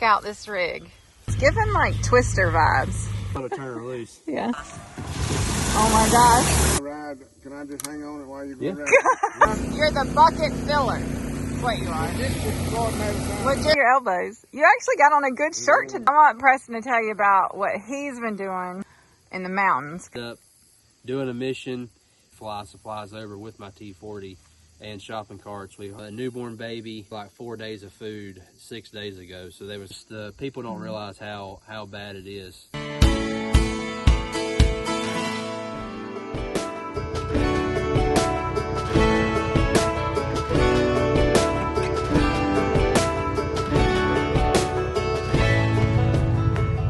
Out this rig. It's giving like Twister vibes. Gotta turn her loose. Yeah. Oh my gosh. Ride. Can I just hang on it while you go down? You're the bucket filler. What you are. What's your elbows? You actually got on a good shirt today. I want Preston to tell you about what he's been doing in the mountains. Doing a mission, fly supplies over with my T40 and shopping carts. We had a newborn baby, like 4 days of food 6 days ago. So there was people don't realize how bad it is.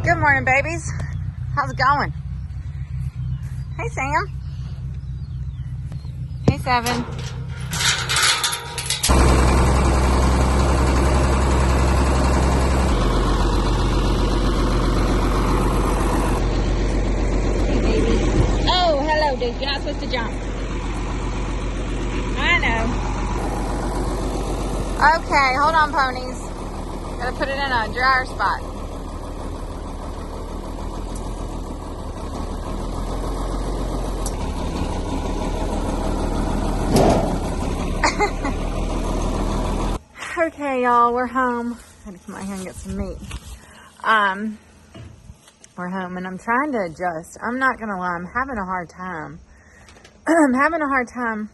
Good morning, babies. How's it going? Hey, Sam. Hey, Seven. Hey, baby. Oh, hello, dude. You're not supposed to jump. I know. Okay, hold on, ponies. Gotta put it in a drier spot. Okay, y'all, we're home. I had to come out here and get some meat. We're home, and I'm trying to adjust. I'm not gonna lie, I'm having a hard time. I'm having a hard time.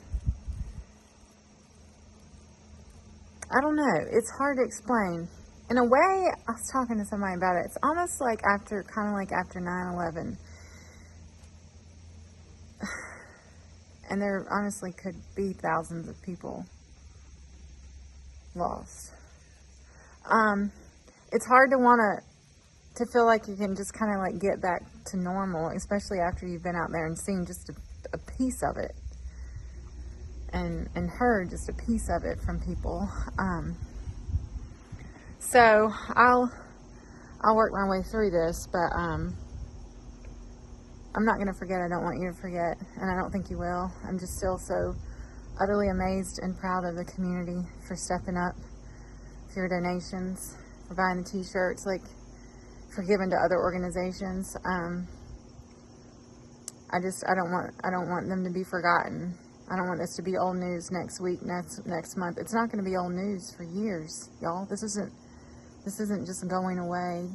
I don't know. It's hard to explain. In a way, I was talking to somebody about it. It's almost like after 9/11. And there honestly could be thousands of people lost. It's hard to feel like you can just kind of like get back to normal, especially after you've been out there and seen just a piece of it and heard just a piece of it from people. So I'll work my way through this, but I'm not going to forget. I don't want you to forget, and I don't think you will. I'm just still so utterly amazed and proud of the community for stepping up, for your donations, for buying the t-shirts, like for giving to other organizations. I don't want them to be forgotten. I don't want this to be old news next week, next month. It's not going to be old news for years, y'all. This isn't just going away.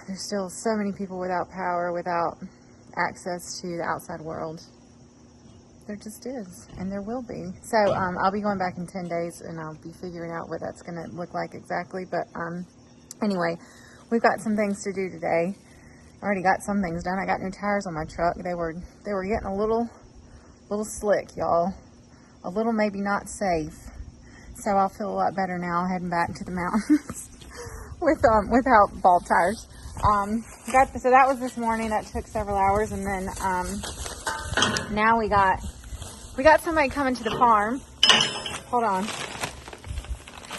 There's still so many people without power, without access to the outside world. There just is, and there will be. So I'll be going back in 10 days, and I'll be figuring out what that's going to look like exactly. But anyway, we've got some things to do today. I already got some things done. I got new tires on my truck. They were getting a little slick, y'all. A little maybe not safe. So I'll feel a lot better now heading back to the mountains without bald tires. So that was this morning. That took several hours, and then now we got somebody coming to the farm. Hold on.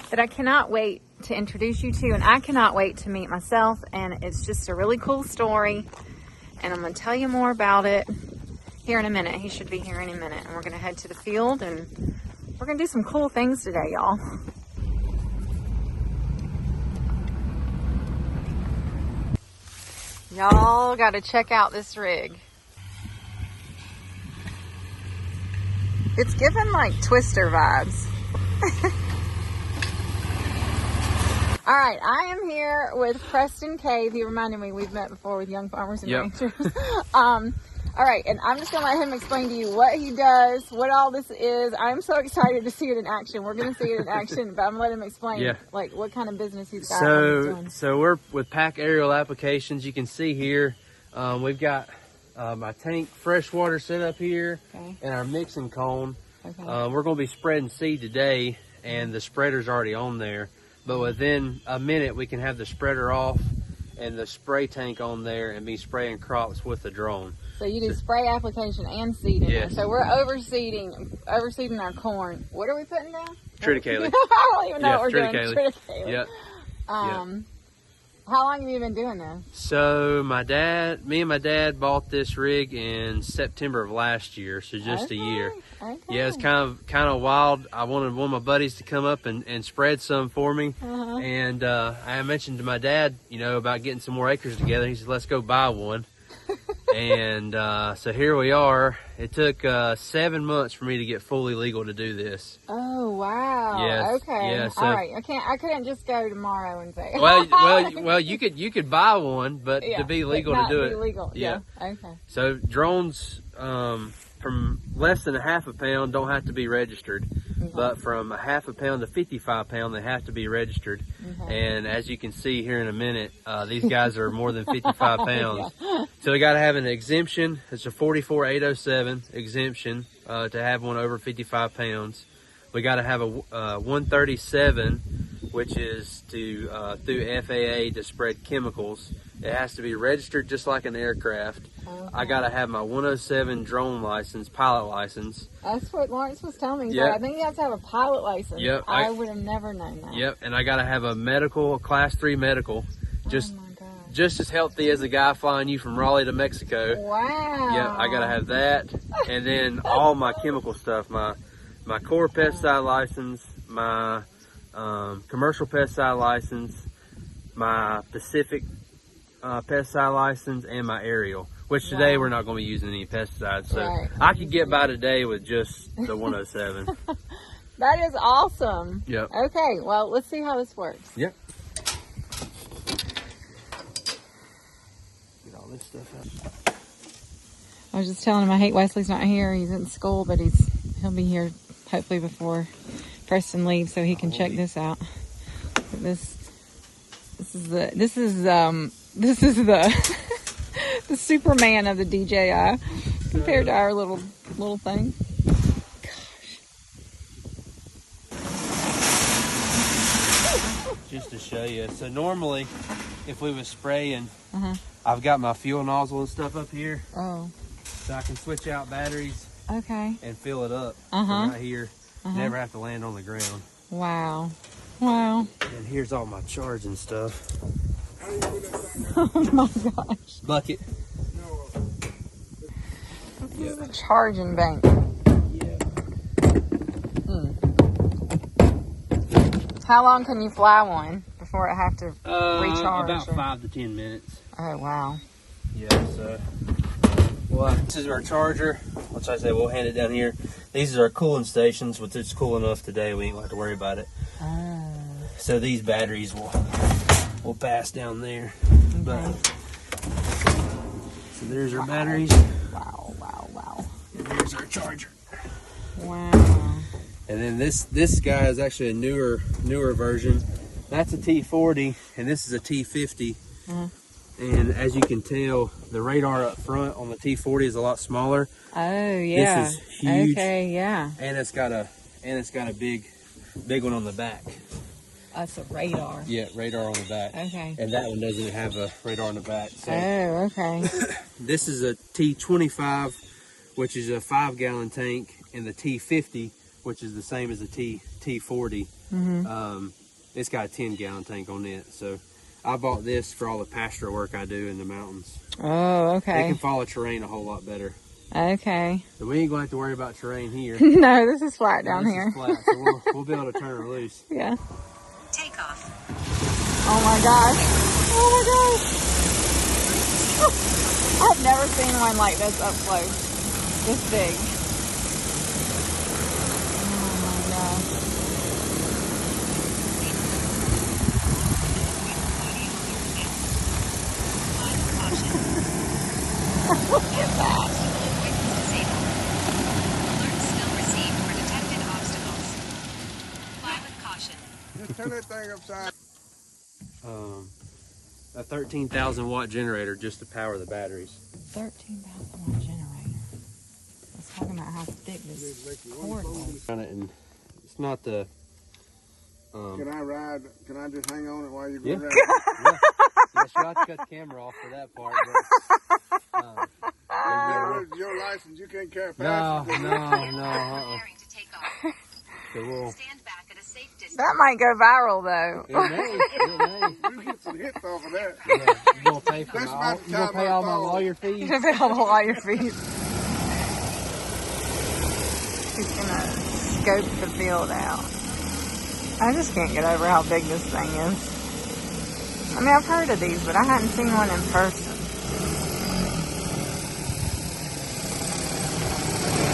That I cannot wait to introduce you to, and I cannot wait to meet myself. And it's just a really cool story, and I'm going to tell you more about it here in a minute. He should be here any minute, and we're going to head to the field, and we're going to do some cool things today, y'all. Y'all got to check out this rig. It's giving like Twister vibes. All right, I am here with Preston Cave. He reminded me we've met before with Young Farmers and Ranchers. All right, and I'm just going to let him explain to you what he does, what all this is. I'm so excited to see it in action. We're going to see it in action, but I'm going to let him explain like what kind of business he's got. So we're with PAC Aerial Applications. You can see here, we've got my tank freshwater set up here, and our mixing cone. We're going to be spreading seed today, and the spreader's already on there. But within a minute, we can have the spreader off and the spray tank on there and be spraying crops with the drone. So you do spray application and seeding. Yes. So we're overseeding our corn. What are we putting down? Triticale. I don't even know what we're doing. Triticale. Yep. How long have you been doing this? So me and my dad bought this rig in September of last year, so just a year. Okay. Yeah, it's kind of wild. I wanted one of my buddies to come up and spread some for me, and I mentioned to my dad, about getting some more acres together. He said, "Let's go buy one." And so here we are. It took 7 months for me to get fully legal to do this. Oh wow! Yes, Okay, yeah, so, all right. I couldn't just go tomorrow and say. well, you could buy one, but to be legal to do it, legal. Yeah. Okay. So drones from less than a half a pound don't have to be registered, but from a half a pound to 55 pound, they have to be registered. And as you can see here in a minute, these guys are more than 55 pounds. So we got to have an exemption. It's a 44807 exemption to have one over 55 pounds. We got to have a 137, which is through FAA to spread chemicals. It has to be registered just like an aircraft. I got to have my 107 drone license, pilot license. That's what Lawrence was telling me. Yep. So I think you have to have a pilot license. Yep. I would have never known that. Yep, and I got to have a class 3 medical. Just, oh my gosh. just as healthy as the guy flying you from Raleigh to Mexico. Wow. Yep, I got to have that. And then all my chemical stuff, my core pesticide license, my commercial pesticide license, my Pacific pesticide license, and my aerial, which today we're not going to be using any pesticides. So I could get by today with just the 107. That is awesome. Yep. Okay, well, let's see how this works. Yep. Get all this stuff out. I was just telling him I hate Wesley's not here. He's in school, but he'll be here hopefully before Preston leaves, so he can check this out. This is the the Superman of the DJI compared to our little thing. Just to show you. So normally, if we was spraying, I've got my fuel nozzle and stuff up here. Oh. So I can switch out batteries. Okay. And fill it up from right here. Never have to land on the ground. Wow. Wow. And here's all my charging stuff. Oh my gosh. Bucket. This is a charging bank. Yeah. How long can you fly one before it have to recharge? About 5 to 10 minutes. Oh wow. Yeah, so this is our charger, which I say we'll hand it down here. These are our cooling stations, which it's cool enough today, we ain't gonna have to worry about it. So these batteries will pass down there. But so there's our batteries. Wow, wow, wow. And there's our charger. Wow. And then this guy is actually a newer version. That's a T40 and this is a T50. And as you can tell, the radar up front on the T40 is a lot smaller. Oh yeah. This is huge. Okay, yeah. And it's got a big one on the back. That's a radar. Yeah, radar on the back. Okay. And that one doesn't have a radar on the back. So oh, okay. this is a T25, which is a 5-gallon tank, and the T50, which is the same as the T40. It's got a 10-gallon tank on it. So I bought this for all the pasture work I do in the mountains. Oh, okay. It can follow terrain a whole lot better. Okay. So we ain't going to have to worry about terrain here. No, this is flat down this here. Is flat, so we'll be able to turn her loose. Yeah. Take off. Oh my gosh. Oh my gosh. I've never seen one like this up close. This big. Oh my gosh. Look at that. Alert still received for detected obstacles. Fly with caution. Just turn that thing upside. A 13,000 watt generator just to power the batteries. 13,000 watt generator. Let's talk about how thick this cord is. And it's not the. Can I ride? Can I just hang on it while you're Yeah. going Yeah. Yes, you have to cut the camera off for that part. But, Your license, you can't carry no. Preparing to take off. So we'll Stand back at a safe distance. That might go viral though. It may. We get some hits off of that. Yeah, you gonna pay for That's all, about the you gonna time pay I all my thought. lawyer fees? You're gonna pay all the lawyer fees. He's gonna scope the field out. I just can't get over how big this thing is. I mean, I've heard of these, but I hadn't seen one in person.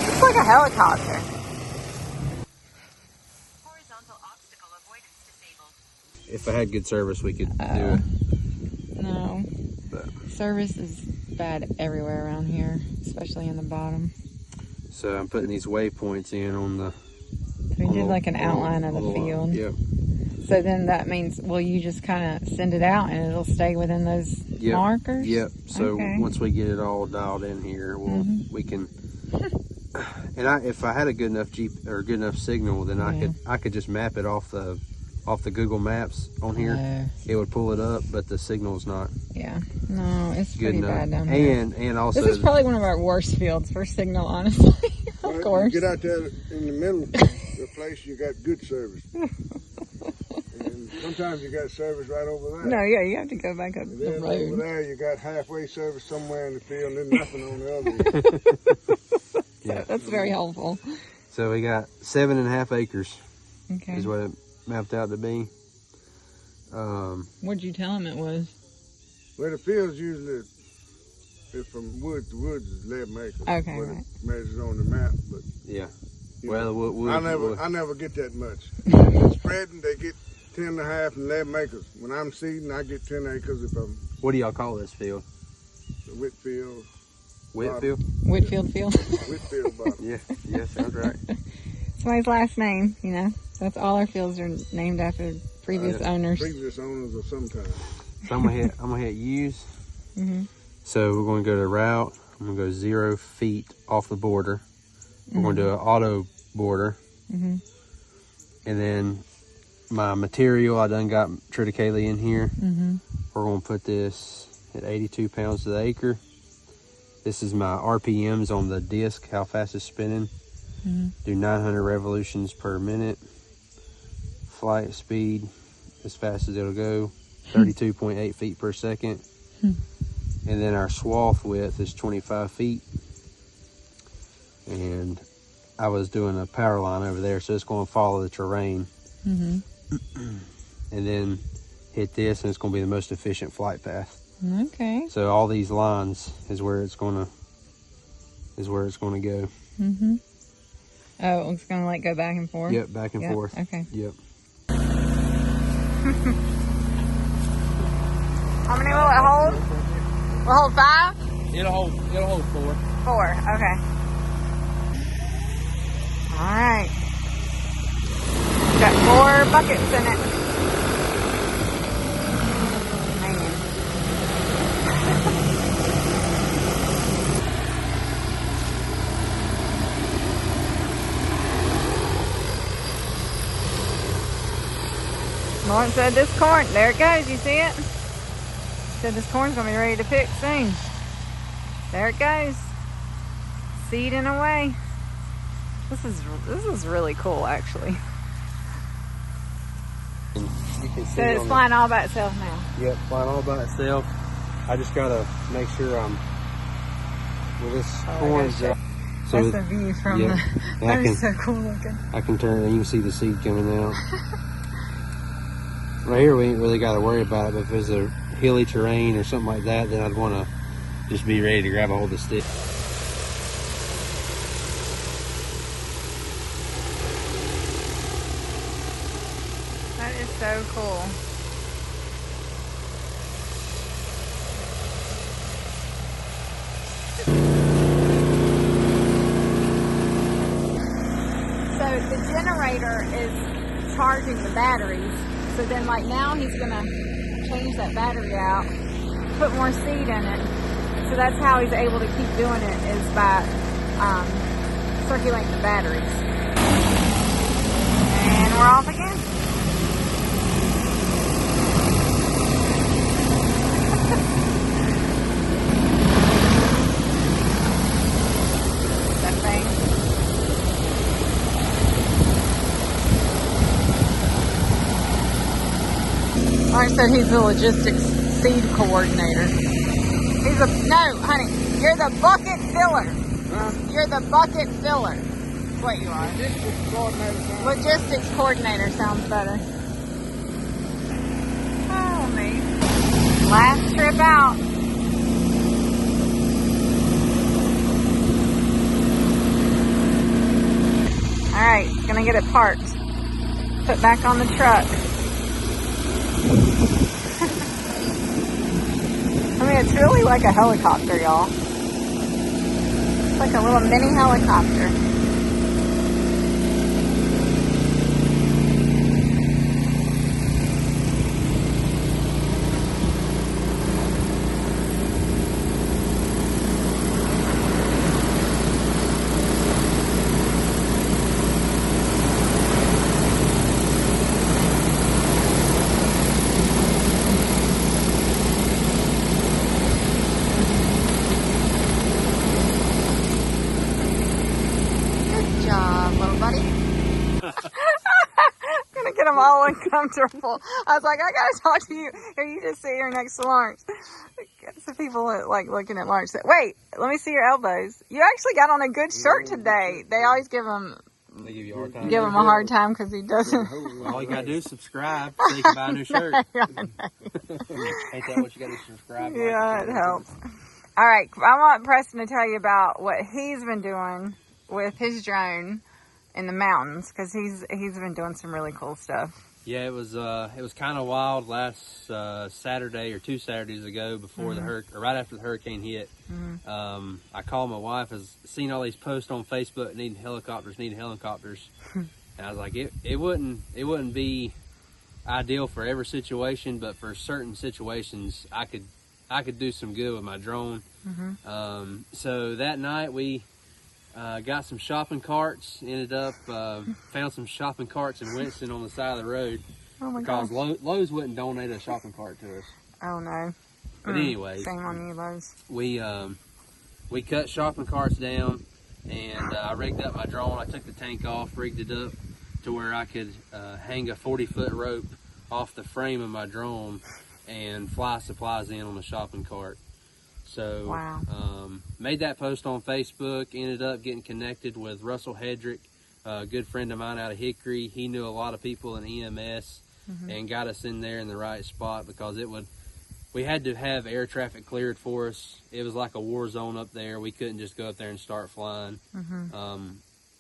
It's like a helicopter. Horizontal obstacle avoidance disabled. If I had good service, we could do it. No. But, Service is bad everywhere around here, especially in the bottom. so I'm putting these waypoints in on the. We did like an outline of the field. Yep. So then that means, will you just kind of send it out and it'll stay within those markers? Yep. So Okay. once we get it all dialed in here, we can. And if I had a good enough good enough signal, then I could just map it off the Google Maps on here. It would pull it up, but the signal's not Yeah. No, it's good pretty enough. bad down here. And also This is probably one of our worst fields for signal, honestly. Of course. You get out there in the middle of the place, you got good service. And sometimes you got service right over there. No, yeah, you have to go back up And the then over road. there, you got halfway service somewhere in the field, and then nothing on the other. yeah. That's very helpful. So we got 7.5 acres Okay. is what it mapped out to be. What'd you tell him it was? Well, the field's usually it's from wood to wood is 11 acres. Okay, what right. it measures on the map, but Yeah. you Well, know, I never get that much. When spreading, they get 10.5 and 11 acres. When I'm seeding, I get 10 acres if I'm what do y'all call this field? the Whitfield. Whitfield? Whitfield Field. Whitfield bottom. Yeah, sounds right. Somebody's last name, you know. That's all our fields are named after previous owners. Previous owners of some kind. So I'm gonna hit use. So we're gonna go to route. I'm gonna go 0 feet off the border. We're gonna do an auto border. And then my material, I done got triticale in here. We're gonna put this at 82 pounds to the acre. This is my RPMs on the disc, how fast it's spinning. Do 900 revolutions per minute. Flight speed, as fast as it'll go, 32.8 feet per second. And then our swath width is 25 feet. And I was doing a power line over there, so it's going to follow the terrain. And then hit this, and it's going to be the most efficient flight path. Okay. So all these lines is where it's going to go. Oh, it's gonna like go back and forth. Yep, back and forth. Okay. Yep. How many will it hold? Will it hold 5? It'll hold 4. 4. Okay. All right. Got 4 buckets in it. Man. Lauren said this corn, there it goes, you see it? Said this corn's gonna be ready to pick soon. There it goes. Seeding away. This is really cool actually. And you can see So it's on flying all by itself now. Yep, flying all by itself. I just gotta make sure I'm with this corn. That's the view from yeah. the. That is so cool looking. I can turn it and you can see the seed coming out. Right here, we ain't really got to worry about it, but if there's a hilly terrain or something like that, then I'd want to just be ready to grab a hold of the stick. That is so cool. So the generator is charging the batteries. So then like now he's gonna change that battery out, put more seed in it. So that's how he's able to keep doing it, is by circulating the batteries. And we're off again. That thing. Mark said he's the logistics seed coordinator. He's no, honey, you're the bucket filler. You're the bucket filler. That's what you are. Logistics coordinator sounds better. Oh, me. Last trip out. All right, gonna get it parked. Put back on the truck. I mean, it's really like a helicopter, y'all. It's like a little mini helicopter. I'm all uncomfortable. I was like, I gotta talk to you. Here, you just sit here next to Lawrence. So people like looking at Lawrence. Wait, let me see your elbows. You actually got on a good shirt today. They always give him. They give you a hard time. Give him a hard time because he doesn't. All you gotta do is subscribe so you can buy a new shirt. Ain't that what you gotta subscribe? Yeah, it helps. All right, I want Preston to tell you about what he's been doing with his drone in the mountains, because he's been doing some really cool stuff. Yeah, it was kind of wild last Saturday or 2 Saturdays ago before the right after the hurricane hit. I called my wife, has seen all these posts on Facebook needing helicopters, and I was like, it wouldn't be ideal for every situation, but for certain situations I could do some good with my drone. So that night we got some shopping carts, ended up, found some shopping carts in Winston on the side of the road. Oh my because gosh. Lowe's wouldn't donate a shopping cart to us. Oh no. But anyways, shame on you, Lowe's. We cut shopping carts down, and I rigged up my drone. I took the tank off, rigged it up to where I could hang a 40-foot rope off the frame of my drone and fly supplies in on a shopping cart. So, wow. Made that post on Facebook, ended up getting connected with Russell Hedrick, a good friend of mine out of Hickory. He knew a lot of people in EMS and got us in there in the right spot, because we had to have air traffic cleared for us. It was like a war zone up there. We couldn't just go up there and start flying.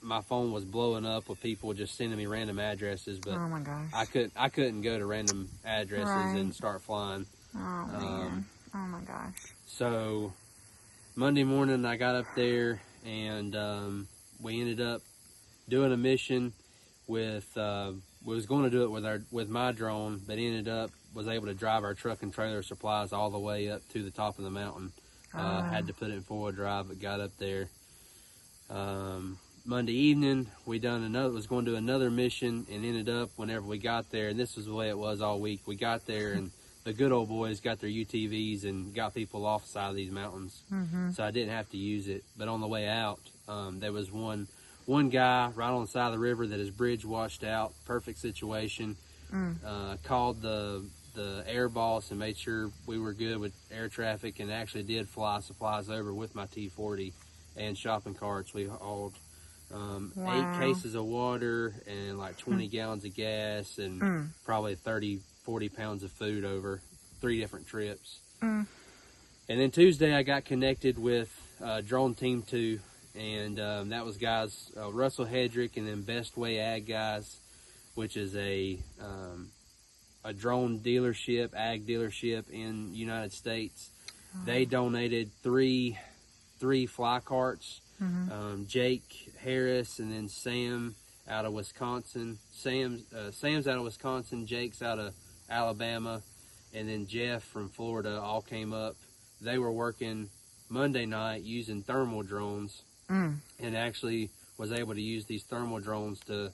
My phone was blowing up with people just sending me random addresses, but oh my gosh. I couldn't go to random addresses and start flying. Oh man. Oh my gosh. So Monday morning I got up there, and we ended up doing a mission with we was going to do it with my drone, but ended up was able to drive our truck and trailer supplies all the way up to the top of the mountain. Had to put it in 4-wheel drive, but got up there. Monday evening was going to do another mission, and ended up whenever we got there, and this was the way it was all week. We got there and the good old boys got their UTVs and got people off the side of these mountains. So I didn't have to use it. But on the way out, there was one guy right on the side of the river that his bridge washed out. Perfect situation. Called the air boss and made sure we were good with air traffic, and actually did fly supplies over with my T40 and shopping carts. We hauled 8 cases of water and like 20 gallons of gas and probably 40 pounds of food over 3 different trips. And then Tuesday I got connected with Drone Team 2, and that was guys Russell Hedrick and then Best Way Ag guys, which is a drone dealership, ag dealership in the United States. They donated three fly carts. Jake Harris and then Sam out of Wisconsin. Sam's out of Wisconsin, Jake's out of Alabama, and then Jeff from Florida all came up. They were working Monday night using thermal drones, and actually was able to use these thermal drones to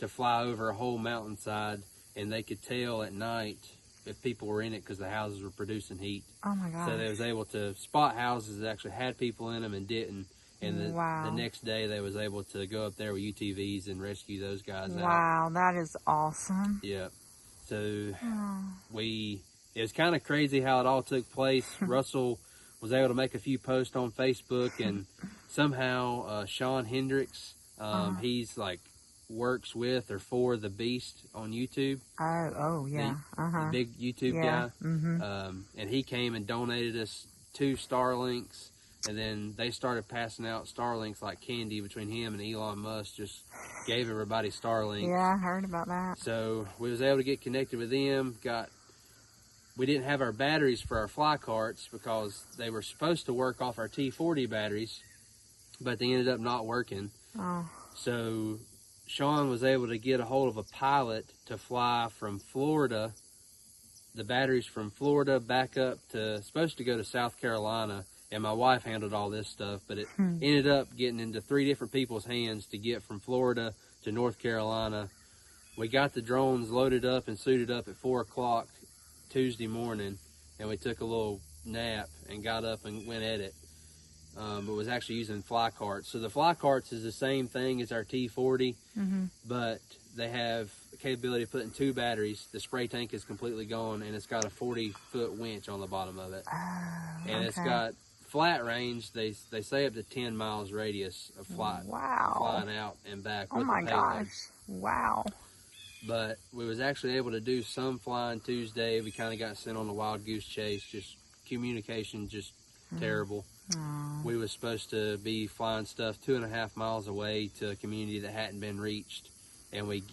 fly over a whole mountainside, and they could tell at night if people were in it because the houses were producing heat. Oh my gosh. So they was able to spot houses that actually had people in them and didn't. And the next day they was able to go up there with UTVs and rescue those guys out. Wow, that is awesome. Yeah. So it was kind of crazy how it all took place. Russell was able to make a few posts on Facebook, and somehow Sean Hendricks, he's like works with or for the Beast on YouTube. Oh yeah. The big YouTube guy. And he came and donated us 2 Starlinks, and then they started passing out Starlinks like candy between him and Elon Musk. Just gave everybody Starlinks. Yeah, I heard about that. So we was able to get connected with them. We didn't have our batteries for our fly carts because they were supposed to work off our T40 batteries, but they ended up not working. Oh. So Sean was able to get a hold of a pilot to fly from Florida, the batteries from Florida back up to, supposed to go to South Carolina, and my wife handled all this stuff, but it ended up getting into 3 different people's hands to get from Florida to North Carolina. We got the drones loaded up and suited up at 4 o'clock Tuesday morning, and we took a little nap and got up and went at it. But was actually using fly carts. So the fly carts is the same thing as our T40, but they have the capability of putting 2 batteries. The spray tank is completely gone, and it's got a 40-foot winch on the bottom of it. And it's got flat range. They say up to 10 miles radius of flight. Wow. Flying out and back. Oh my gosh. Wow. But we was actually able to do some flying Tuesday. We kind of got sent on a wild goose chase. Just communication, just terrible. We was supposed to be flying stuff 2.5 miles away to a community that hadn't been reached, and we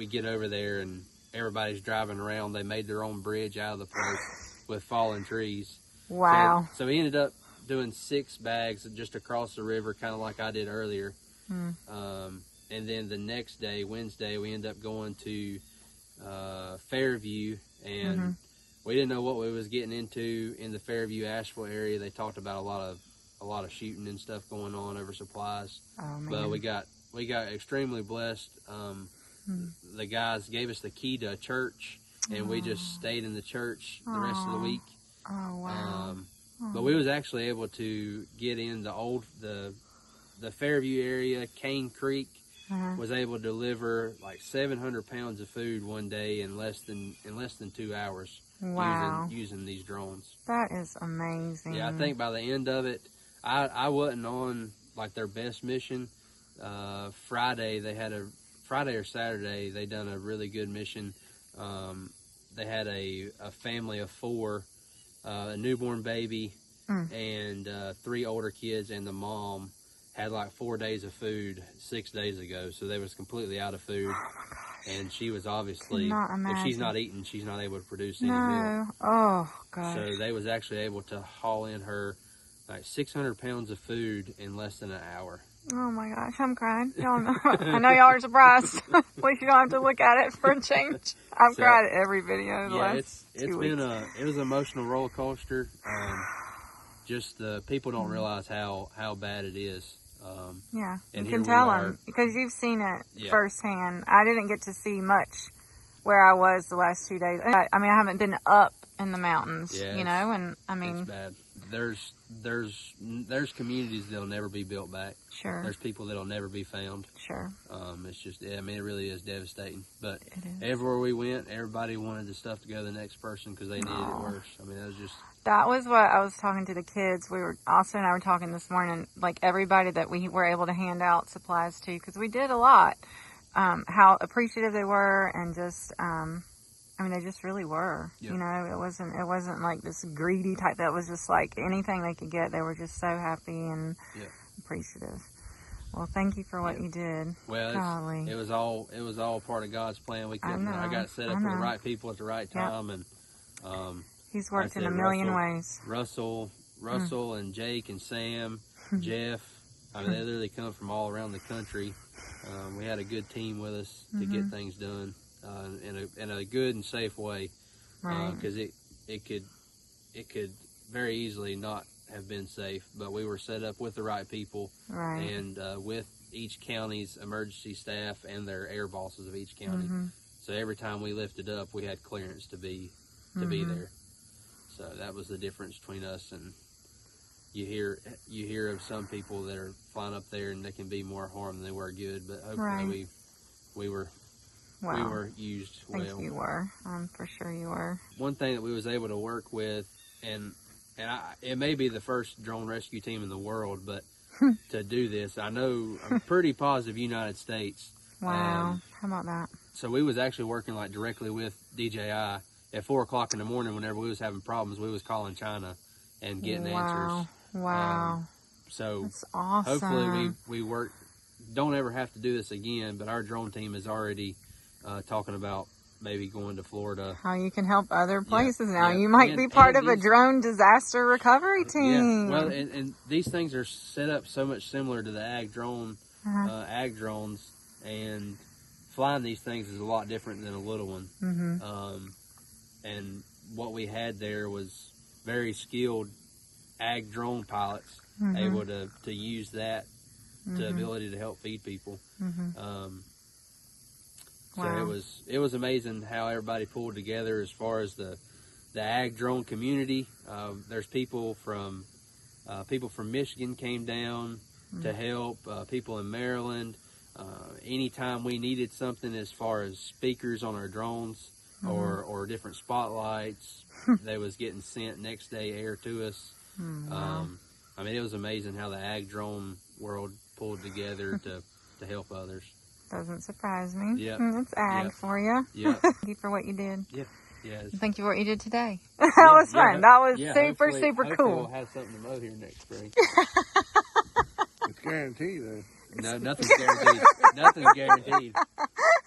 get over there and everybody's driving around. They made their own bridge out of the place with fallen trees. Wow. So we ended up doing 6 bags just across the river, kind of like I did earlier. And then the next day, Wednesday, we ended up going to Fairview, and we didn't know what we was getting into in the Fairview, Asheville area. They talked about a lot of shooting and stuff going on over supplies. Oh man. But we got extremely blessed. The guys gave us the key to a church, and we just stayed in the church the rest of the week. Oh wow. But we was actually able to get in the Fairview area. Cane Creek was able to deliver like 700 pounds of food one day in less than 2 hours. Wow. Using these drones. That is amazing. Yeah, I think by the end of it, I wasn't on like their best mission. Friday or Saturday, they done a really good mission. They had a family of 4, a newborn baby, and 3 older kids, and the mom had like 4 days of food 6 days ago, so they was completely out of food. And she was obviously, if she's not eating, she's not able to produce any milk. Oh gosh. So they was actually able to haul in her like 600 pounds of food in less than an hour. Oh my gosh, I'm crying. Y'all know, I know y'all are surprised. At least you don't have to look at it for a change. I've cried at every video. It's been it was an emotional roller coaster. Just the people don't realize how bad it is. Yeah, and you can tell them because you've seen it firsthand. I didn't get to see much where I was the last 2 days. I mean, I haven't been up in the mountains, you know, and I mean, it's bad. There's communities that'll never be built back. Sure. There's people that'll never be found. Sure. It's just, I mean, it really is devastating. But everywhere we went, everybody wanted the stuff to go to the next person because they needed it worse. I mean, that was what I was talking to the kids. Austin and I were talking this morning, like everybody that we were able to hand out supplies to, because we did a lot, how appreciative they were, and just, I mean, they just really were. Yep. You know, it wasn't like this greedy type. That was just like anything they could get. They were just so happy and appreciative. Well, thank you for what you did. Well, it was all part of God's plan. I got set up with the right people at the right time, and He's worked in a million ways. Russell and Jake and Sam, Jeff. I mean, they literally come from all around the country. We had a good team with us to get things done. In a good and safe way, because it could very easily not have been safe, but we were set up with the right people, and with each county's emergency staff and their air bosses of each county. So every time we lifted up, we had clearance to be there. So that was the difference between us, and you hear of some people that are flying up there and they can be more harm than they were good, but hopefully we Wow. we were used I think well. you were. For sure you were. One thing that we was able to work with, and it may be the first drone rescue team in the world, but to do this, I'm pretty positive United States. Wow. How about that? So we was actually working like directly with DJI at 4 o'clock in the morning. Whenever we was having problems, we was calling China and getting answers. Wow. So That's awesome. hopefully we don't ever have to do this again, but our drone team is already talking about maybe going to Florida. How you can help other places now. Yeah. You might be part of a drone disaster recovery team. Yeah, well, and these things are set up so much similar to the ag drones, and flying these things is a lot different than a little one. And what we had there was very skilled ag drone pilots able to use that to ability to help feed people. So it was amazing how everybody pulled together as far as the ag drone community. There's people from Michigan came down to help. People in Maryland. Anytime we needed something as far as speakers on our drones or different spotlights, they was getting sent next day air to us. I mean, it was amazing how the ag drone world pulled together to help others. Doesn't surprise me. Yeah. It's ag for you. Yeah. Thank you for what you did. Yeah. Yeah. Thank you for what you did today. That was fun. That was super hopefully cool. We'll have something to mow here next spring. It's guaranteed, though. No, nothing's guaranteed. Nothing's guaranteed.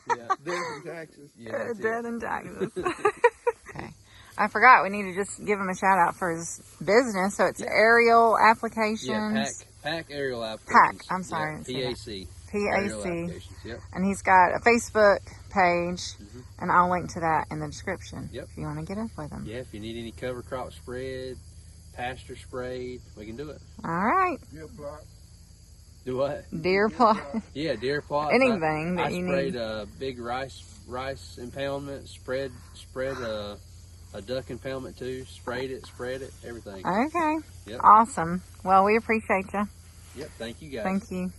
Yeah. Death and taxes. Yeah, that's it. Dead and taxes. Okay. I forgot we need to just give him a shout out for his business. So it's Aerial Applications. Yeah, PAC Aerial Applications. PAC. I'm sorry. Yeah, PAC. PAC. Yep. And he's got a Facebook page, and I'll link to that in the description Yep. if you want to get up with him. Yeah, if you need any cover crop spread, pasture sprayed, we can do it. All right. Deer plot. Do what? Deer plot. Yeah, deer plot. Anything that I you sprayed need. a big rice impoundment, spread a duck impoundment too, spread it, everything. Okay. Yep. Awesome. Well, we appreciate you. Yep, thank you guys. Thank you.